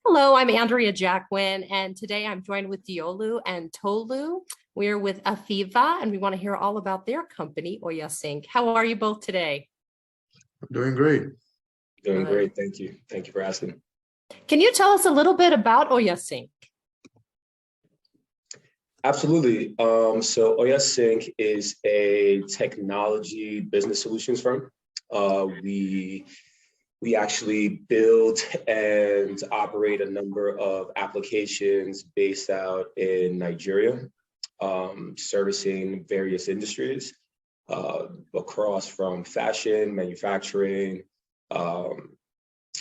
Hello, I'm Andrea Jacquin, and today I'm joined with Deolu and Tolu. We're with Afiva, and we want to hear all about their company, OYASYNC. How are you both today? Doing great. Doing Good. great. Thank you. Thank you for asking. Can you tell us a little bit about OYASYNC? Absolutely. So OYASYNC is a technology business solutions firm. We actually build and operate a number of applications based out in Nigeria, servicing various industries across from fashion, manufacturing,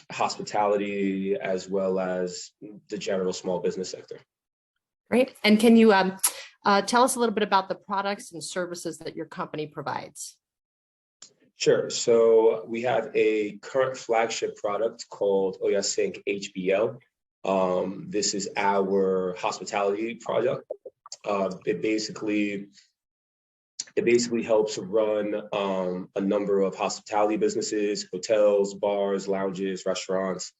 hospitality, as well as the general small business sector. Great. And can you tell us a little bit about the products and services that your company provides? Sure. So we have a current flagship product called OYASYNC HBL. This is our hospitality product. It basically helps run a number of hospitality businesses, hotels, bars, lounges, restaurants.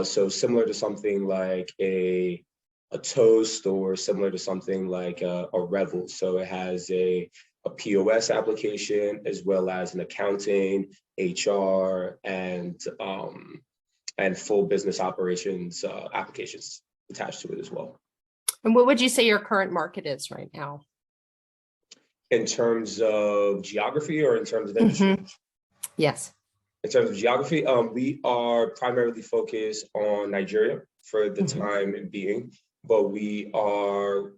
So similar to something like a Toast, or similar to something like a Revel. So it has a POS application, as well as an accounting, HR, and full business operations applications attached to it as well. And what would you say your current market is right now? In terms of geography or in terms of industry? Yes. In terms of geography, we are primarily focused on Nigeria for the time being, but we are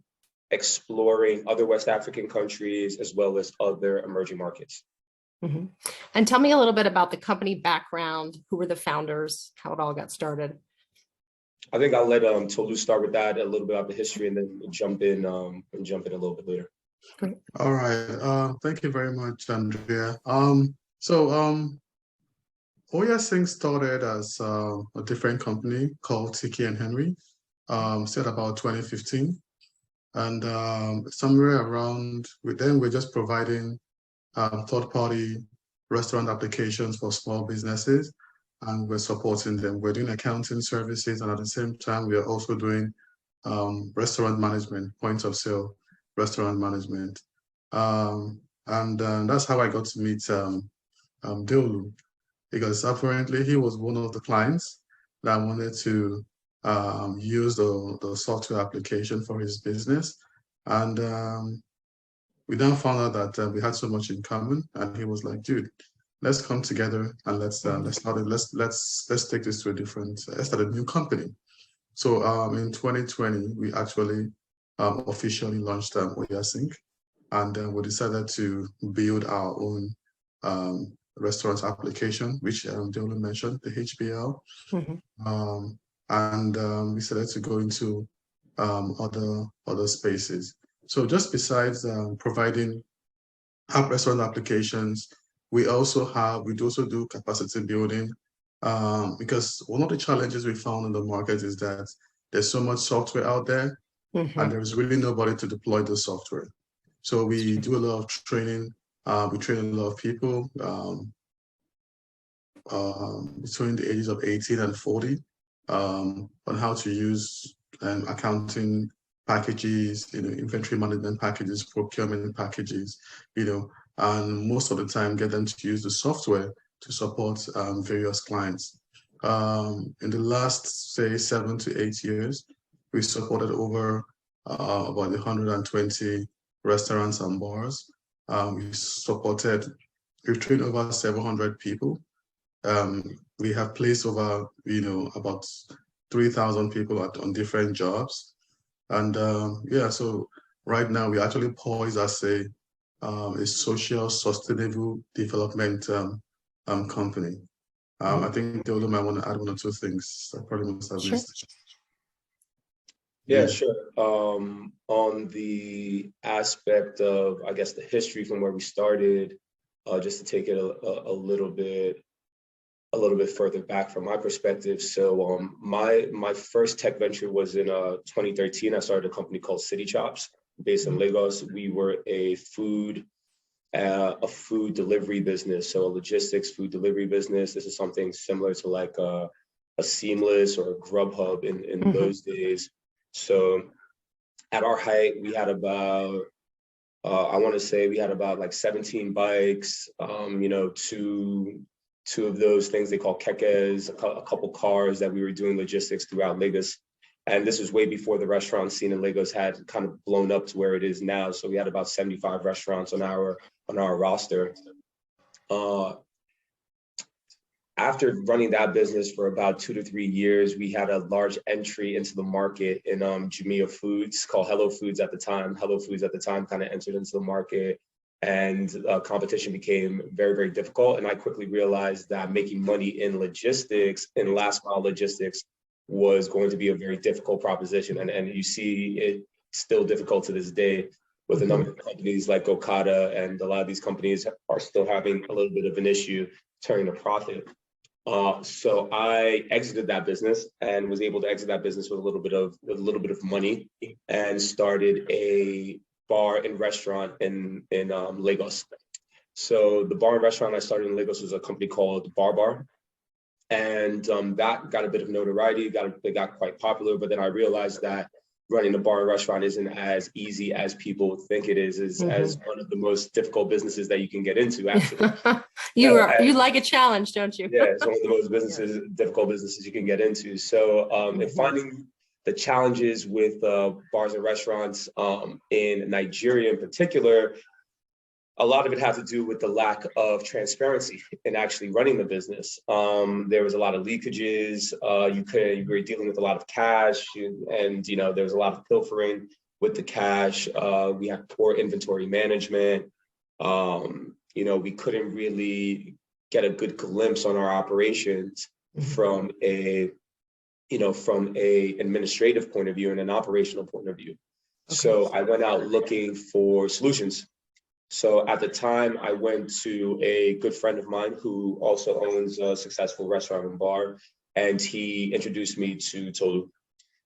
exploring other West African countries as well as other emerging markets. And tell me a little bit about the company background. Who were the founders? How it all got started? I think I'll let Tolu start with that, a little bit about the history, and then jump in a little bit later. Great. All right. Thank you very much, Andrea. OYASYNC started as a different company called Tiki and Henry, said about 2015. And somewhere around, we're just providing third-party restaurant applications for small businesses, and we're supporting them. We're doing accounting services, and at the same time, we are also doing restaurant management, point of sale restaurant management. And that's how I got to meet Deolu, because apparently he was one of the clients that wanted to use the software application for his business. And we then found out that we had so much in common, and he was like, dude, let's come together and let's take this to let's start a new company. So in 2020, we actually officially launched OYASYNC, and we decided to build our own restaurant application, which Deolu mentioned, the HBL. And we started to go into other spaces. So just besides providing app restaurant applications, we also do capacity building, because one of the challenges we found in the market is that there's so much software out there, and there's really nobody to deploy the software. So we do a lot of training. We train a lot of people between the ages of 18 and 40 on how to use accounting packages, inventory management packages, procurement packages, and most of the time get them to use the software to support various clients. In the last, say, 7 to 8 years, we supported over about 120 restaurants and bars. We've trained over 700 people. We have placed over, about 3,000 people on different jobs. And so right now we're actually poised as a social sustainable development company. I think Deolu might want to add one or two things. I probably must have missed. Yeah, sure. On the aspect of, I guess, the history from where we started, just to take it a little bit further back from my perspective. So my first tech venture was in 2013. I started a company called City Chops based in Lagos. We were a food delivery business, so a logistics food delivery business. This is something similar to like a Seamless or a Grubhub in Mhm. those days. So at our height, we had about, I want to say we had about like 17 bikes, two of those things they call kekes, a couple cars that we were doing logistics throughout Lagos. And this was way before the restaurant scene in Lagos had kind of blown up to where it is now. So we had about 75 restaurants on our roster. After running that business for about 2 to 3 years, we had a large entry into the market in Jumia Foods, called Hello Foods at the time. Hello Foods at the time kind of entered into the market, and competition became very, very difficult. And I quickly realized that making money in logistics, in last mile logistics, was going to be a very difficult proposition. And you see it still difficult to this day with a number of companies like Okada, and a lot of these companies are still having a little bit of an issue turning a profit. So I exited that business and was able to exit that business with a little bit of money, and started a bar and restaurant in Lagos. So the bar and restaurant I started in Lagos was a company called Bar, and that got a bit of notoriety. It got quite popular, but then I realized that running a bar and restaurant isn't as easy as people think it is, as one of the most difficult businesses that you can get into, actually. You like a challenge, don't you? Yeah, it's one of the most difficult businesses you can get into. So and finding the challenges with bars and restaurants in Nigeria in particular, a lot of it had to do with the lack of transparency in actually running the business. There was a lot of leakages. You were dealing with a lot of cash, and there was a lot of pilfering with the cash. We had poor inventory management. We couldn't really get a good glimpse on our operations from a administrative point of view and an operational point of view. Okay. So I went out looking for solutions. So at the time, I went to a good friend of mine who also owns a successful restaurant and bar, and he introduced me to Tolu.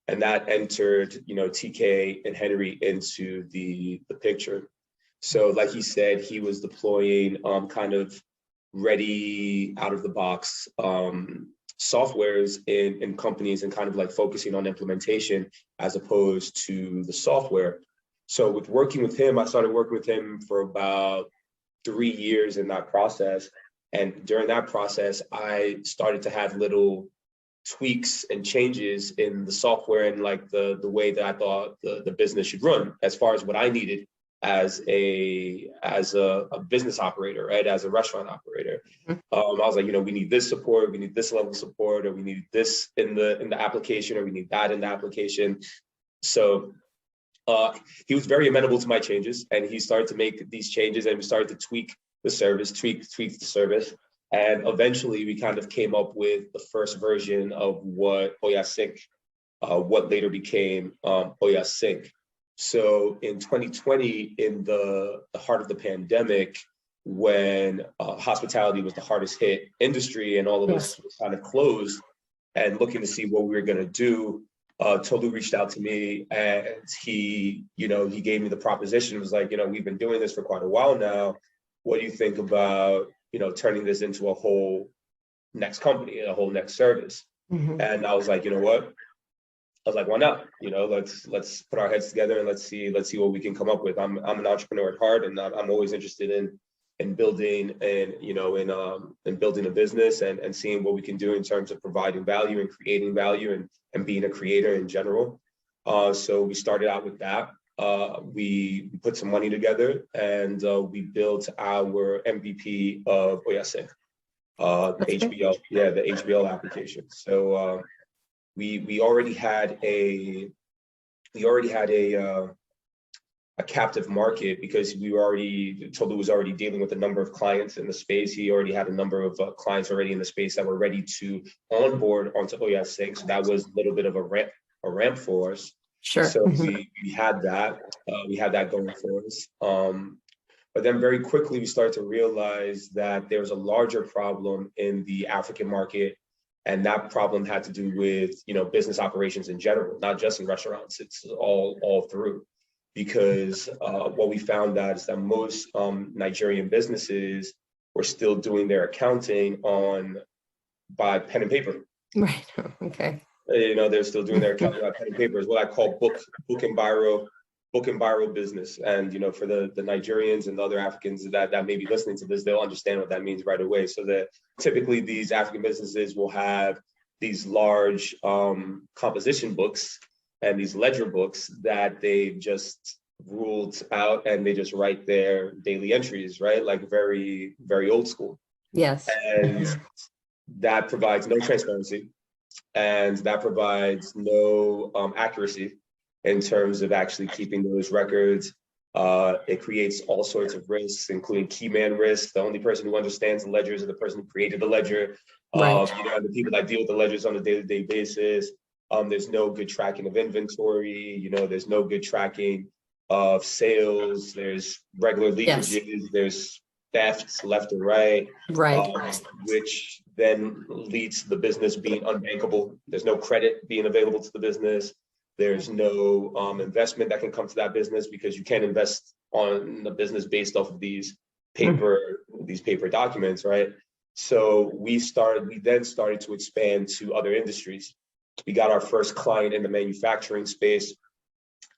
And that entered, TK and Henry into the picture. So like he said, he was deploying kind of ready, out of the box softwares in companies, and kind of like focusing on implementation as opposed to the software. So with working with him, I started working with him for about 3 years in that process. And during that process, I started to have little tweaks and changes in the software and like the way that I thought the business should run, as far as what I needed as a business operator, right? As a restaurant operator. I was like, we need this support, we need this level of support, or we need this in the application, or we need that in the application. So he was very amenable to my changes, and he started to make these changes, and we started to tweak the service, tweak the service. And eventually we kind of came up with the first version of what OYASYNC, what later became OYASYNC. So in 2020, in the heart of the pandemic, when hospitality was the hardest hit industry, and all of us were kind of closed and looking to see what we were going to do, Tolu reached out to me, and he gave me the proposition. It was like, we've been doing this for quite a while now. What do you think about, turning this into a whole next company, a whole next service? And I was like, you know what? I was like, why not? Let's put our heads together and let's see what we can come up with. I'm an entrepreneur at heart, and I'm always interested in building and building a business and seeing what we can do in terms of providing value and creating value and being a creator in general. So we started out with that. We put some money together, and we built our MVP of OYASYNC, the HBL application. So we already had a captive market, because Tolu was already dealing with a number of clients in the space. He already had a number of clients already in the space that were ready to onboard onto OYASYNC. So that was a little bit of a ramp for us. Sure. So we had that. We had that going for us. But then very quickly we started to realize that there was a larger problem in the African market, and that problem had to do with business operations in general, not just in restaurants. It's all through. Because what we found out is that most Nigerian businesses were still doing their accounting by pen and paper. Right. Okay. You know, they're still doing their accounting on pen and paper. Is what I call book and biro business. And you know, for the Nigerians and the other Africans that may be listening to this, they'll understand what that means right away. So that typically these African businesses will have these large composition books and these ledger books that they've just ruled out, and they just write their daily entries, right? Like very, very old school. Yes. And that provides no transparency, and that provides no accuracy in terms of actually keeping those records. It creates all sorts of risks, including key man risks. The only person who understands the ledgers is the person who created the ledger. Right. You know, and the people that deal with the ledgers on a day-to-day basis. There's no good tracking of inventory. You know, there's no good tracking of sales. There's regular leakages. Yes. There's thefts left and right, Right. which then leads to the business being unbankable. There's no credit being available to the business. There's no investment that can come to that business, because you can't invest on the business based off of these paper documents, right? So we then started to expand to other industries. We got our first client in the manufacturing space.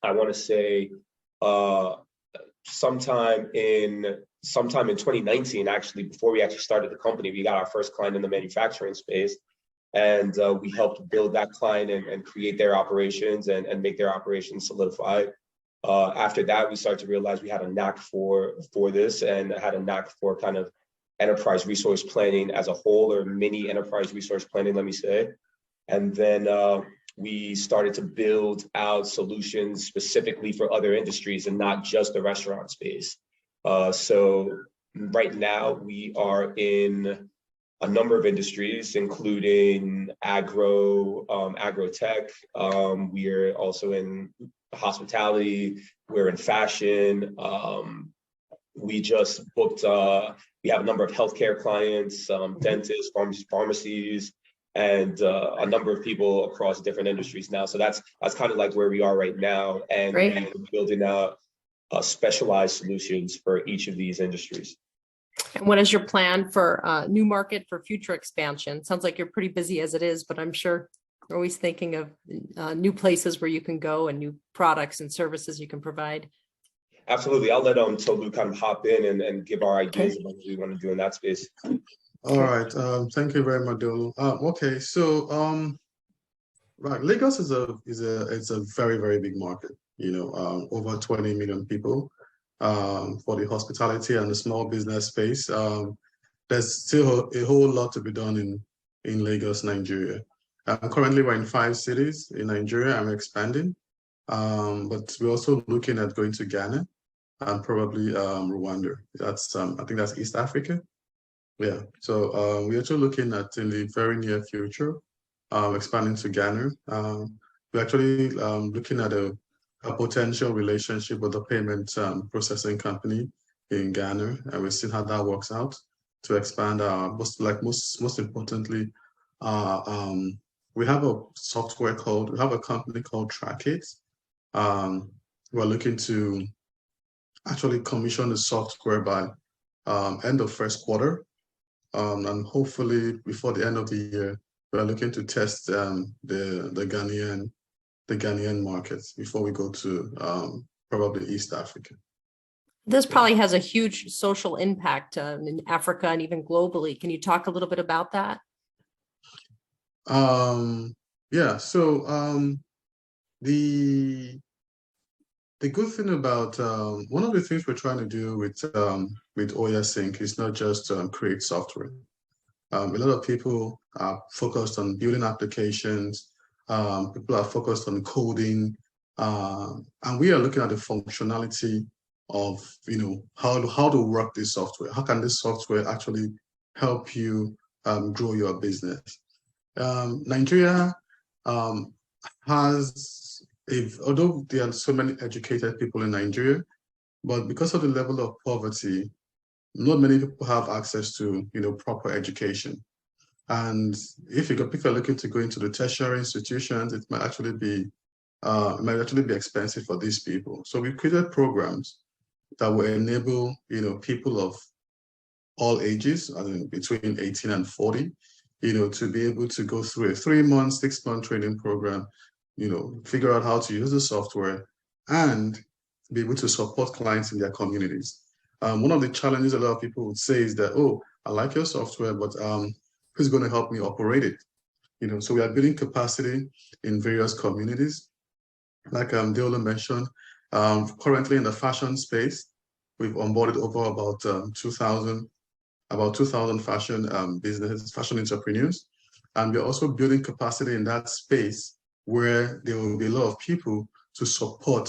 I want to say sometime in 2019, actually, before we actually started the company, we got our first client in the manufacturing space. And we helped build that client and create their operations and make their operations solidify. After that, we started to realize we had a knack for this, and had a knack for kind of enterprise resource planning as a whole, or mini enterprise resource planning, let me say. And then we started to build out solutions specifically for other industries and not just the restaurant space. So right now we are in a number of industries, including agro-tech. We are also in hospitality. We're in fashion. We just booked, we have a number of healthcare clients, dentists, pharmacies, and a number of people across different industries now. So that's kind of like where we are right now. And we're building out specialized solutions for each of these industries. And what is your plan for new market for future expansion? Sounds like you're pretty busy as it is, but I'm sure you're always thinking of new places where you can go and new products and services you can provide. Absolutely. I'll let Tolu kind of hop in and give our ideas about what we want to do in that space. All right. Thank you very much, Deolu. Okay, so right, Lagos is a very, very big market. You know, over 20 million people. For the hospitality and the small business space, there's still a whole lot to be done in Lagos, Nigeria. Currently, we're in 5 cities in Nigeria. I'm expanding, but we're also looking at going to Ghana and probably Rwanda. That's I think that's East Africa. Yeah. So we're actually looking at, in the very near future, expanding to Ghana. We're actually looking at a potential relationship with a payment processing company in Ghana, and we'll see how that works out to expand our most importantly, we have a company called Trackit. We're looking to actually commission the software by end of first quarter, and hopefully before the end of the year, we're looking to test the Ghanaian markets before we go to probably East Africa. This probably has a huge social impact in Africa and even globally. Can you talk a little bit about that? Yeah, so the good thing about one of the things we're trying to do with OYASYNC is not just create software. A lot of people are focused on building applications. People are focused on coding, and we are looking at the functionality of, you know, how to work this software. How can this software actually help you grow your business? Nigeria has, although there are so many educated people in Nigeria, but because of the level of poverty, not many people have access to, you know, proper education. And if you're looking to go into the tertiary institutions, it might actually be expensive for these people. So we created programs that will enable, you know, people of all ages, I mean, between 18 and 40, to be able to go through a 3-month, 6-month training program, figure out how to use the software and be able to support clients in their communities. One of the challenges a lot of people would say is that, oh, I like your software, but who's going to help me operate it? So we are building capacity in various communities. Like Deolu mentioned, currently in the fashion space, we've onboarded over about 2,000 fashion businesses, fashion entrepreneurs. And we're also building capacity in that space where there will be a lot of people to support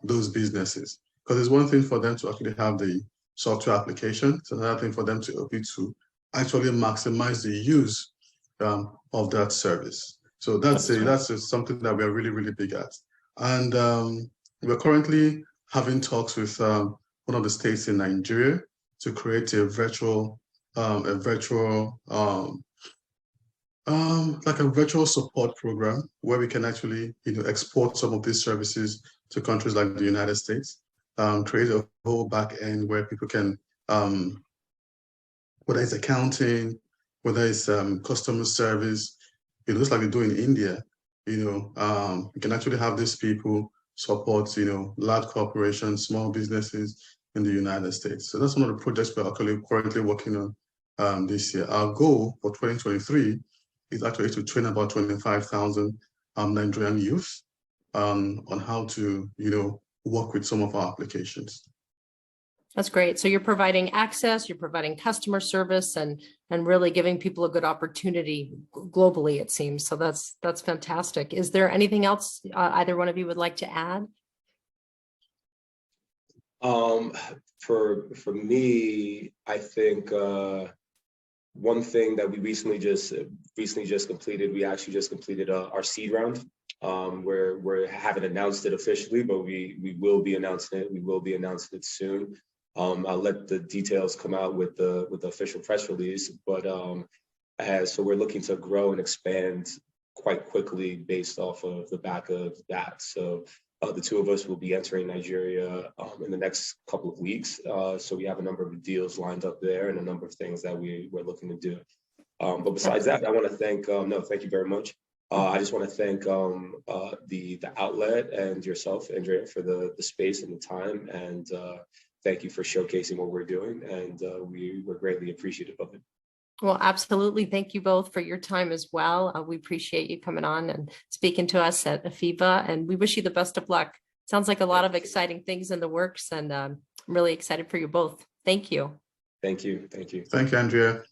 those businesses. Because it's one thing for them to actually have the software application. It's another thing for them to be to actually maximize the use of that service. So that's something that we're really, really big at. And we're currently having talks with one of the states in Nigeria to create a virtual support program where we can actually export some of these services to countries like the United States, create a whole back end where people can, whether it's accounting, whether it's customer service, just like they do in India, you can actually have these people support, large corporations, small businesses in the United States. So that's one of the projects we're currently working on this year. Our goal for 2023 is actually to train about 25,000 Nigerian youth on how to, work with some of our applications. That's great. So you're providing access, you're providing customer service, and really giving people a good opportunity globally, it seems. So that's fantastic. Is there anything else either one of you would like to add? For me, I think one thing that we recently just completed, we actually just completed our seed round. Where we haven't announced it officially, but we will be announcing it. We will be announcing it soon. I'll let the details come out with the official press release. But so we're looking to grow and expand quite quickly based off of the back of that. So the two of us will be entering Nigeria in the next couple of weeks. So we have a number of deals lined up there and a number of things that we're looking to do. But besides that, I want to thank. No, thank you very much. I just want to thank the outlet and yourself, Andrea, for the space and the time, and thank you for showcasing what we're doing, and we're greatly appreciative of it. Well, absolutely. Thank you both for your time as well. We appreciate you coming on and speaking to us at AFIBA, and we wish you the best of luck. Sounds like a lot of exciting things in the works, and I'm really excited for you both. Thank you. Thank you. Thank you. Thank you, Andrea.